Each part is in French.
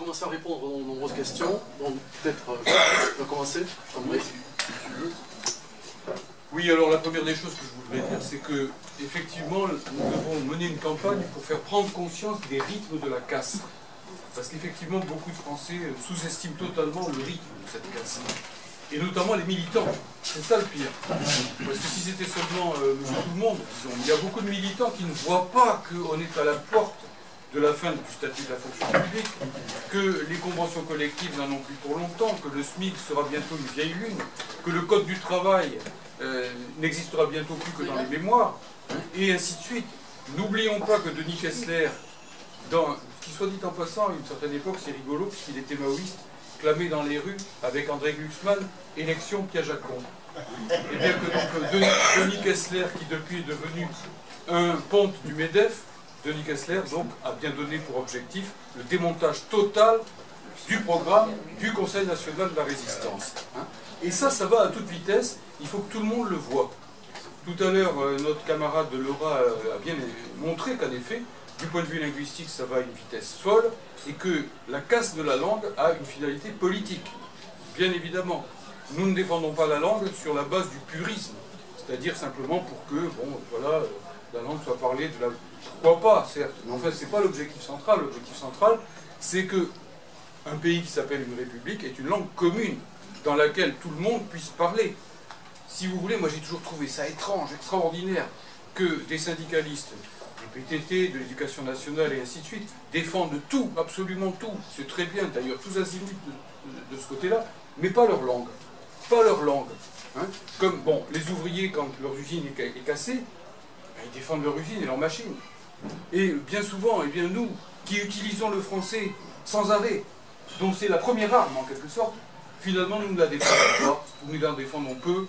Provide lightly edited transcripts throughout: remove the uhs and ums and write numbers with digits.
commencer à répondre aux nombreuses questions. Donc peut-être, je vais commencer. Je t'en prie. Oui, alors la première des choses que je voudrais dire, c'est que effectivement, nous devons mener une campagne pour faire prendre conscience des rythmes de la casse. Parce qu'effectivement, beaucoup de Français sous-estiment totalement le rythme de cette casse. Et notamment les militants. C'est ça le pire. Parce que si c'était seulement monsieur tout le monde, disons, il y a beaucoup de militants qui ne voient pas qu'on est à la porte de la fin du statut de la fonction publique, que les conventions collectives n'en ont plus pour longtemps, que le SMIC sera bientôt une vieille lune, que le code du travail n'existera bientôt plus que dans les mémoires, et ainsi de suite. N'oublions pas que Denis Kessler, qui soit dit en passant, à une certaine époque, c'est rigolo, puisqu'il était maoïste, clamé dans les rues avec André Glucksmann, élection Piaget-Jacon. Et bien que donc Denis Kessler, qui depuis est devenu un ponte du MEDEF, Denis Kessler donc a bien donné pour objectif le démontage total du programme du Conseil national de la résistance. Et ça va à toute vitesse, il faut que tout le monde le voie. Tout à l'heure, notre camarade Laura a bien montré qu'en effet, du point de vue linguistique, ça va à une vitesse folle, et que la casse de la langue a une finalité politique. Bien évidemment, nous ne défendons pas la langue sur la base du purisme, c'est-à-dire simplement pour que, bon, voilà, la langue soit parlée de la... Pourquoi pas, certes, mais en fait, c'est pas l'objectif central. L'objectif central, c'est que un pays qui s'appelle une république est une langue commune, dans laquelle tout le monde puisse parler. Si vous voulez, moi j'ai toujours trouvé ça étrange, extraordinaire, que des syndicalistes, des PTT, de l'éducation nationale et ainsi de suite, défendent tout, absolument tout, c'est très bien d'ailleurs, tous azimuts de ce côté-là, mais pas leur langue. Pas leur langue. Hein. Comme, bon, les ouvriers, quand leur usine est cassée, ben, ils défendent leur usine et leur machine. Et bien souvent, eh bien nous, qui utilisons le français sans arrêt, dont c'est la première arme en quelque sorte, finalement nous ne la défendons pas, ou nous la défendons peu.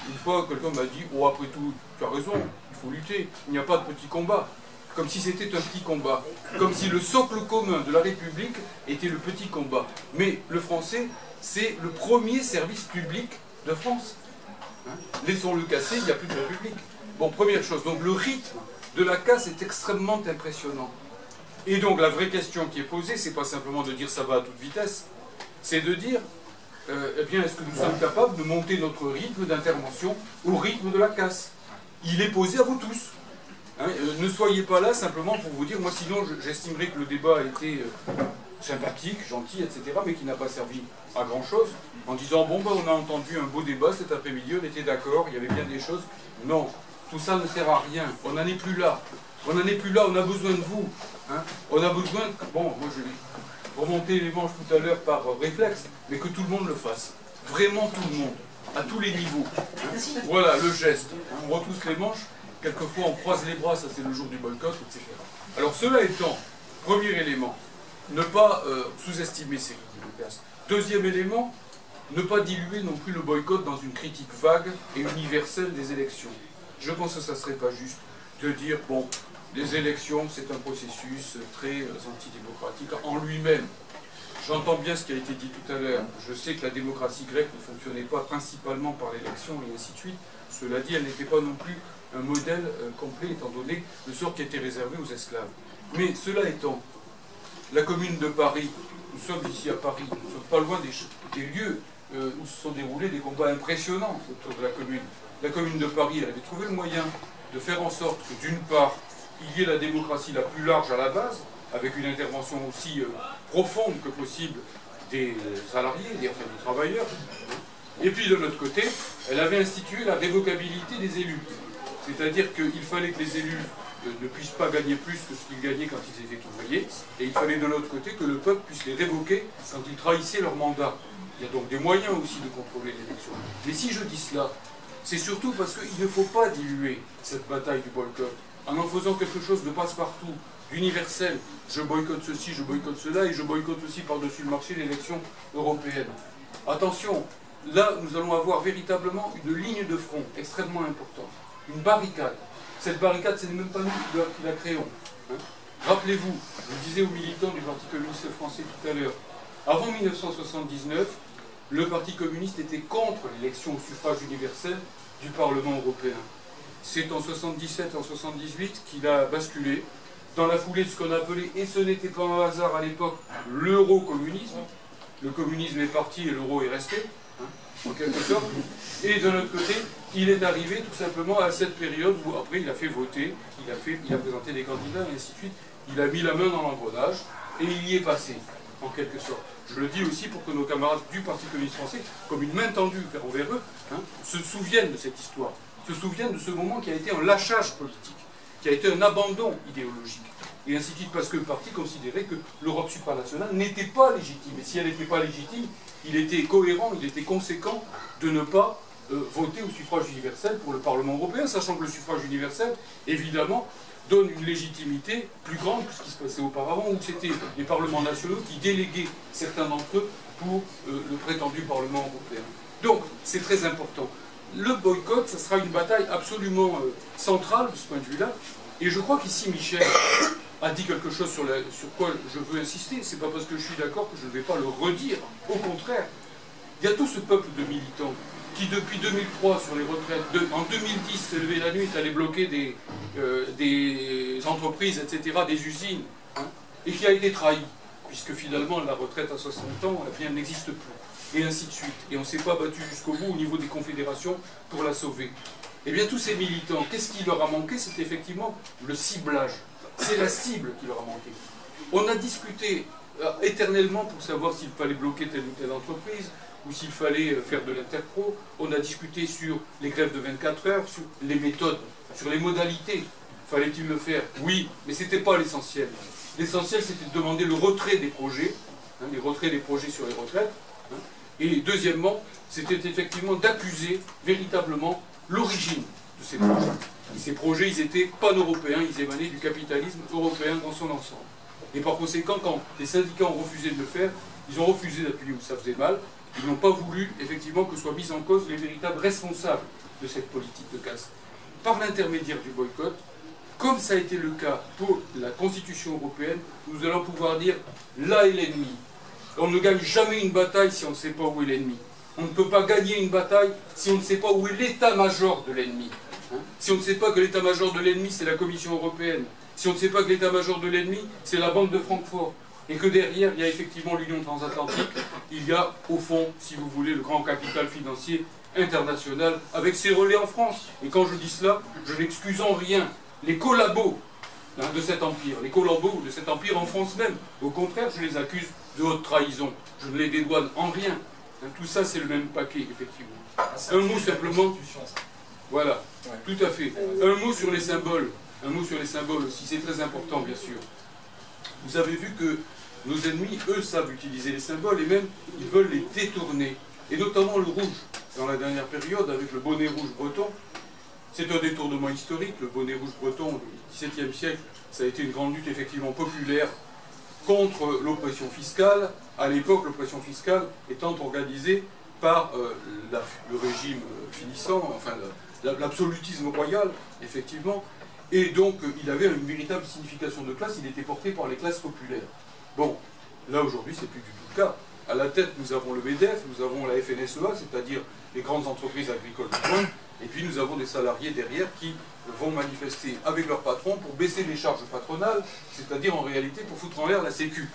Une fois, quelqu'un m'a dit, oh après tout, tu as raison, il faut lutter, il n'y a pas de petit combat. Comme si c'était un petit combat. Comme si le socle commun de la République était le petit combat. Mais le français, c'est le premier service public de France. Hein? Laissons-le casser, il n'y a plus de République. Bon, première chose, donc le rythme de la casse est extrêmement impressionnant. Et donc la vraie question qui est posée, c'est pas simplement de dire ça va à toute vitesse, c'est de dire, eh bien, est-ce que nous sommes capables de monter notre rythme d'intervention au rythme de la casse? Il est posé à vous tous. Hein, ne soyez pas là simplement pour vous dire, moi sinon j'estimerais que le débat a été sympathique, gentil, etc., mais qui n'a pas servi à grand chose, en disant, bon, ben, on a entendu un beau débat cet après-midi, on était d'accord, il y avait bien des choses. Non, tout ça ne sert à rien, on n'en est plus là. On n'en est plus là, on a besoin de vous. Hein. On a besoin, bon, moi je vais remonter les manches tout à l'heure par réflexe, mais que tout le monde le fasse. Vraiment tout le monde, à tous les niveaux. Hein. Voilà, le geste. On retrousse les manches, quelquefois on croise les bras, ça c'est le jour du boycott, etc. Alors cela étant, premier élément, ne pas sous-estimer ces rythmes de casse. Deuxième élément, ne pas diluer non plus le boycott dans une critique vague et universelle des élections. Je pense que ça ne serait pas juste de dire, bon, les élections, c'est un processus très antidémocratique en lui-même. J'entends bien ce qui a été dit tout à l'heure. Je sais que la démocratie grecque ne fonctionnait pas principalement par l'élection et ainsi de suite. Cela dit, elle n'était pas non plus un modèle complet, étant donné le sort qui était réservé aux esclaves. Mais cela étant, la commune de Paris, nous sommes ici à Paris, nous ne sommes pas loin des lieux où se sont déroulés des combats impressionnants autour de la commune. La commune de Paris, elle avait trouvé le moyen de faire en sorte que, d'une part, il y ait la démocratie la plus large à la base, avec une intervention aussi profonde que possible des salariés, des travailleurs. Et puis, de l'autre côté, elle avait institué la révocabilité des élus. C'est-à-dire qu'il fallait que les élus ne puissent pas gagner plus que ce qu'ils gagnaient quand ils étaient ouvriers, et il fallait de l'autre côté que le peuple puisse les révoquer quand ils trahissaient leur mandat. Il y a donc des moyens aussi de contrôler l'élection. Mais si je dis cela, c'est surtout parce qu'il ne faut pas diluer cette bataille du boycott en faisant quelque chose de passe-partout, d'universel. Je boycotte ceci, je boycotte cela, et je boycotte aussi par-dessus le marché l'élection européenne. Attention, là nous allons avoir véritablement une ligne de front extrêmement importante, une barricade. Cette barricade, ce n'est même pas nous qui la créons. Hein. Rappelez-vous, je disais aux militants du Parti communiste français tout à l'heure, avant 1979, le Parti communiste était contre l'élection au suffrage universel du Parlement européen. C'est en 77, en 78 qu'il a basculé dans la foulée de ce qu'on appelait, et ce n'était pas un hasard à l'époque, l'euro-communisme. Le communisme est parti et l'euro est resté, hein, en quelque sorte. Et de l'autre côté, il est arrivé tout simplement à cette période où après il a fait voter, il a présenté des candidats et ainsi de suite. Il a mis la main dans l'engrenage et il y est passé, en quelque sorte. Je le dis aussi pour que nos camarades du Parti communiste français, comme une main tendue envers eux, hein, se souviennent de cette histoire, se souviennent de ce moment qui a été un lâchage politique, qui a été un abandon idéologique. Et ainsi de suite, parce que le parti considérait que l'Europe supranationale n'était pas légitime. Et si elle n'était pas légitime, il était cohérent, il était conséquent de ne pas voter au suffrage universel pour le Parlement européen, sachant que le suffrage universel, évidemment, donne une légitimité plus grande que ce qui se passait auparavant, où c'était les parlements nationaux qui déléguaient certains d'entre eux pour le prétendu Parlement européen. Donc, c'est très important. Le boycott, ça sera une bataille absolument centrale de ce point de vue-là. Et je crois qu'ici, Michel a dit quelque chose sur quoi je veux insister. C'est pas parce que je suis d'accord que je ne vais pas le redire. Au contraire, il y a tout ce peuple de militants qui, depuis 2003, sur les retraites, en 2010, s'est levé la nuit, est allé bloquer des entreprises, etc., des usines, hein, et qui a été trahi, puisque finalement, la retraite à 60 ans, eh bien, elle n'existe plus. Et ainsi de suite. Et on ne s'est pas battu jusqu'au bout au niveau des confédérations pour la sauver. Eh bien, tous ces militants, qu'est-ce qui leur a manqué? C'est effectivement le ciblage. C'est la cible qui leur a manqué. On a discuté éternellement pour savoir s'il fallait bloquer telle ou telle entreprise, ou s'il fallait faire de l'interpro. On a discuté sur les grèves de 24 heures, sur les méthodes, sur les modalités. Fallait-il le faire? Oui, mais ce n'était pas l'essentiel. L'essentiel, c'était de demander le retrait des projets, hein, les retraits des projets sur les retraites. Hein. Et deuxièmement, c'était effectivement d'accuser véritablement l'origine de ces projets. Et ces projets, ils étaient pan-européens, ils émanaient du capitalisme européen dans son ensemble. Et par conséquent, quand les syndicats ont refusé de le faire, ils ont refusé d'appuyer où ça faisait mal. Ils n'ont pas voulu, effectivement, que soient mis en cause les véritables responsables de cette politique de casse. Par l'intermédiaire du boycott, comme ça a été le cas pour la Constitution européenne, nous allons pouvoir dire là est l'ennemi. On ne gagne jamais une bataille si on ne sait pas où est l'ennemi. On ne peut pas gagner une bataille si on ne sait pas où est l'état-major de l'ennemi. Si on ne sait pas que l'état-major de l'ennemi, c'est la Commission européenne, si on ne sait pas que l'état-major de l'ennemi, c'est la Banque de Francfort, et que derrière, il y a effectivement l'Union transatlantique, il y a, au fond, si vous voulez, le grand capital financier international, avec ses relais en France. Et quand je dis cela, je n'excuse en rien les collabos de cet empire, les collabos de cet empire en France même. Au contraire, je les accuse de haute trahison. Je ne les dédouane en rien. Tout ça, c'est le même paquet, effectivement. Un mot simplement. Voilà, tout à fait. Un mot sur les symboles. Un mot sur les symboles aussi, c'est très important, bien sûr. Vous avez vu que nos ennemis, eux, savent utiliser les symboles et même, ils veulent les détourner. Et notamment le rouge. Dans la dernière période, avec le bonnet rouge breton, c'est un détournement historique. Le bonnet rouge breton, au XVIIe siècle, ça a été une grande lutte effectivement populaire contre l'oppression fiscale. À l'époque, l'oppression fiscale étant organisée par le régime finissant, enfin l'absolutisme royal, effectivement. Et donc, il avait une véritable signification de classe, il était porté par les classes populaires. Bon, là aujourd'hui, c'est plus du tout le cas. À la tête, nous avons le MEDEF, nous avons la FNSEA, c'est-à-dire les grandes entreprises agricoles du coin, et puis nous avons des salariés derrière qui vont manifester avec leur patron pour baisser les charges patronales, c'est-à-dire en réalité pour foutre en l'air la Sécu.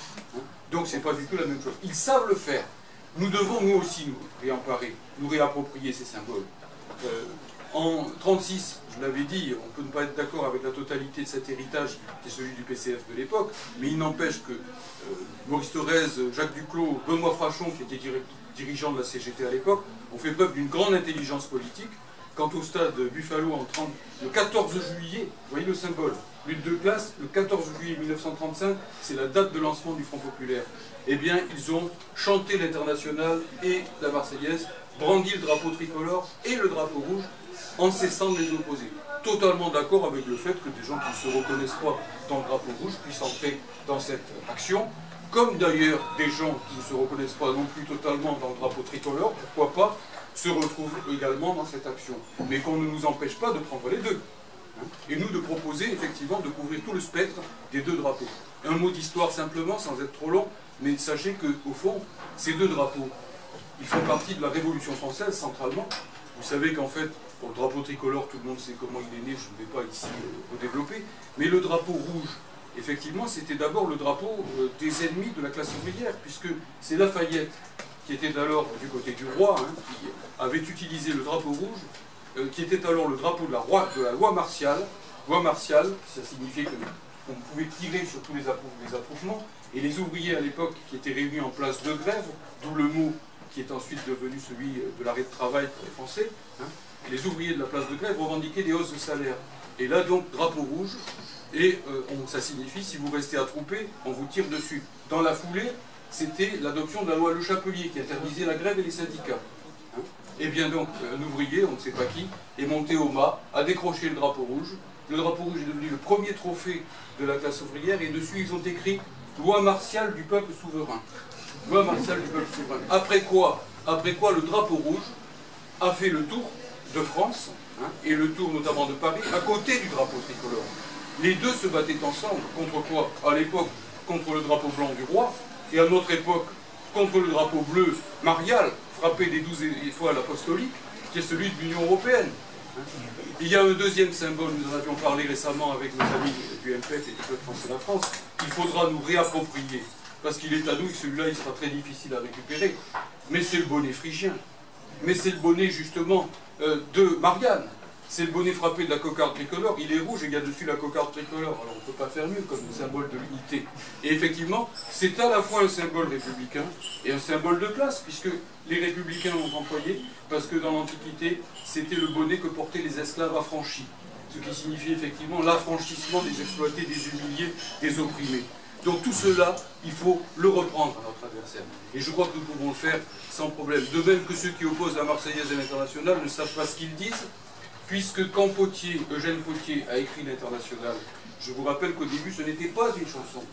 Donc c'est pas du tout la même chose. Ils savent le faire. Nous devons nous aussi nous réemparer, nous réapproprier ces symboles. En 1936, je l'avais dit, on peut ne pas être d'accord avec la totalité de cet héritage qui est celui du PCF de l'époque, mais il n'empêche que Maurice Thorez, Jacques Duclos, Benoît Frachon, qui était dirigeant de la CGT à l'époque, ont fait preuve d'une grande intelligence politique. Quant au stade Buffalo, le 14 juillet, vous voyez le symbole, lutte de classe, le 14 juillet 1935, c'est la date de lancement du Front Populaire. Eh bien, ils ont chanté l'Internationale et la Marseillaise, brandi le drapeau tricolore et le drapeau rouge, en cessant de les opposer. Totalement d'accord avec le fait que des gens qui ne se reconnaissent pas dans le drapeau rouge puissent entrer dans cette action, comme d'ailleurs des gens qui ne se reconnaissent pas non plus totalement dans le drapeau tricolore, pourquoi pas, se retrouvent également dans cette action. Mais qu'on ne nous empêche pas de prendre les deux. Et nous de proposer effectivement de couvrir tout le spectre des deux drapeaux. Un mot d'histoire simplement, sans être trop long, mais sachez qu'au fond, ces deux drapeaux, ils font partie de la Révolution française centralement. Vous savez qu'en fait, pour le drapeau tricolore, tout le monde sait comment il est né, je ne vais pas ici le développer, mais le drapeau rouge, effectivement, c'était d'abord le drapeau des ennemis de la classe ouvrière, puisque c'est Lafayette, qui était alors du côté du roi, hein, qui avait utilisé le drapeau rouge, qui était alors le drapeau de la loi martiale. Loi martiale, ça signifiait qu'on pouvait tirer sur tous les attroupements, et les ouvriers à l'époque qui étaient réunis en place de grève, d'où le mot qui est ensuite devenu celui de l'arrêt de travail pour les Français, hein, les ouvriers de la place de grève revendiquaient des hausses de salaire. Et là donc, drapeau rouge, et ça signifie, si vous restez attroupé, on vous tire dessus. Dans la foulée, c'était l'adoption de la loi Le Chapelier qui interdisait la grève et les syndicats. Hein. Et bien donc, un ouvrier, on ne sait pas qui, est monté au mât, a décroché le drapeau rouge. Le drapeau rouge est devenu le premier trophée de la classe ouvrière, et dessus ils ont écrit « Loi martiale du peuple souverain ». Loi martiale du peuple souverain. Après quoi, le drapeau rouge a fait le tour de France, hein, et le tour notamment de Paris, à côté du drapeau tricolore. Les deux se battaient ensemble. Contre quoi? À l'époque, contre le drapeau blanc du roi, et à notre époque, contre le drapeau bleu marial, frappé des 12 étoiles apostoliques, qui est celui de l'Union européenne. Il y a un deuxième symbole, nous en avions parlé récemment avec nos amis du MPF et du Peuple français de la France, qu'il faudra nous réapproprier, parce qu'il est à nous, et celui-là il sera très difficile à récupérer, mais c'est le bonnet phrygien. Mais c'est le bonnet justement de Marianne. C'est le bonnet frappé de la cocarde tricolore, il est rouge et il y a dessus la cocarde tricolore. Alors on ne peut pas faire mieux comme symbole de l'unité. Et effectivement, c'est à la fois un symbole républicain et un symbole de classe, puisque les républicains l'ont employé, parce que dans l'Antiquité, c'était le bonnet que portaient les esclaves affranchis. Ce qui signifie effectivement l'affranchissement des exploités, des humiliés, des opprimés. Donc tout cela, il faut le reprendre à notre adversaire. Et je crois que nous pouvons le faire sans problème. De même que ceux qui opposent la Marseillaise et l'Internationale ne savent pas ce qu'ils disent, puisque quand Eugène Pottier a écrit l'Internationale, je vous rappelle qu'au début ce n'était pas une chanson.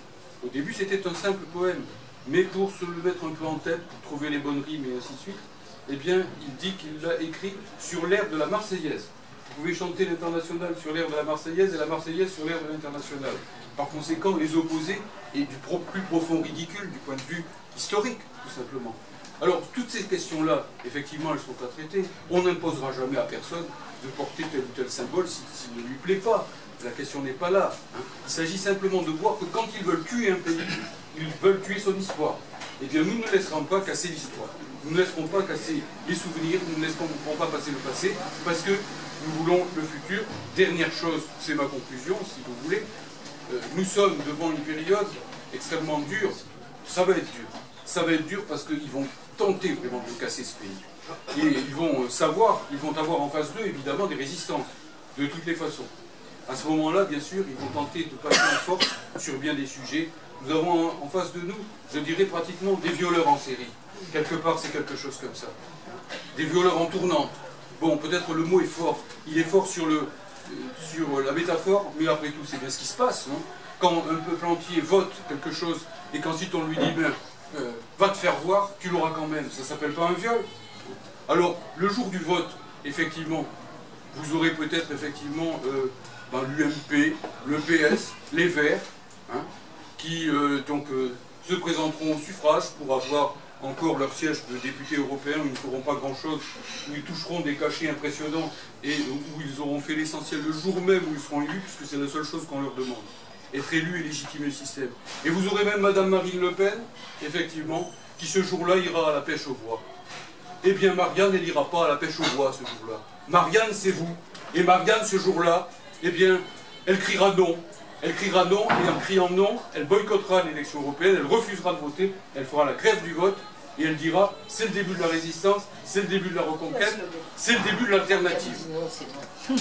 Au début c'était un simple poème. Mais pour se le mettre un peu en tête, pour trouver les bonnes rimes et ainsi de suite, eh bien il dit qu'il l'a écrit sur l'air de la Marseillaise. Vous pouvez chanter l'Internationale sur l'air de la Marseillaise et la Marseillaise sur l'air de l'Internationale. Par conséquent, les opposés est du plus profond ridicule du point de vue historique, tout simplement. Alors, toutes ces questions-là, effectivement, elles sont à traiter. On n'imposera jamais à personne de porter tel ou tel symbole s'il ne lui plaît pas. La question n'est pas là. Hein. Il s'agit simplement de voir que quand ils veulent tuer un pays, ils veulent tuer son histoire. Eh bien, nous ne laisserons pas casser l'histoire. Nous ne laisserons pas casser les souvenirs, nous ne laisserons pas passer le passé, parce que nous voulons le futur. Dernière chose, c'est ma conclusion, si vous voulez. Nous sommes devant une période extrêmement dure. Ça va être dur. Ça va être dur parce qu'ils vont tenter vraiment de casser ce pays. Et ils vont avoir en face d'eux, évidemment, des résistances, de toutes les façons. À ce moment-là, bien sûr, ils vont tenter de passer en force sur bien des sujets. Nous avons en face de nous, je dirais pratiquement, des violeurs en série. Quelque part, c'est quelque chose comme ça. Des violeurs en tournante. Bon, peut-être le mot est fort. Il est fort sur la métaphore, mais après tout, c'est bien ce qui se passe. Non? Quand un peuple entier vote quelque chose, et qu'ensuite on lui dit, ben, va te faire voir, tu l'auras quand même. Ça ne s'appelle pas un viol. Alors, le jour du vote, effectivement, vous aurez peut-être effectivement l'UMP, le PS, les Verts, hein, qui se présenteront au suffrage pour avoir encore leur siège de députés européens où ils ne feront pas grand-chose, où ils toucheront des cachets impressionnants et où ils auront fait l'essentiel le jour même où ils seront élus, puisque c'est la seule chose qu'on leur demande. Être élu et légitimer le système. Et vous aurez même Madame Marine Le Pen, effectivement, qui ce jour-là ira à la pêche aux bois. Eh bien, Marianne, elle n'ira pas à la pêche aux bois ce jour-là. Marianne, c'est vous. Et Marianne, ce jour-là, eh bien, elle criera non. Elle criera non, et en criant non, elle boycottera l'élection européenne, elle refusera de voter, elle fera la grève du vote, et elle dira, c'est le début de la résistance, c'est le début de la reconquête, c'est le début de l'alternative. Ouais.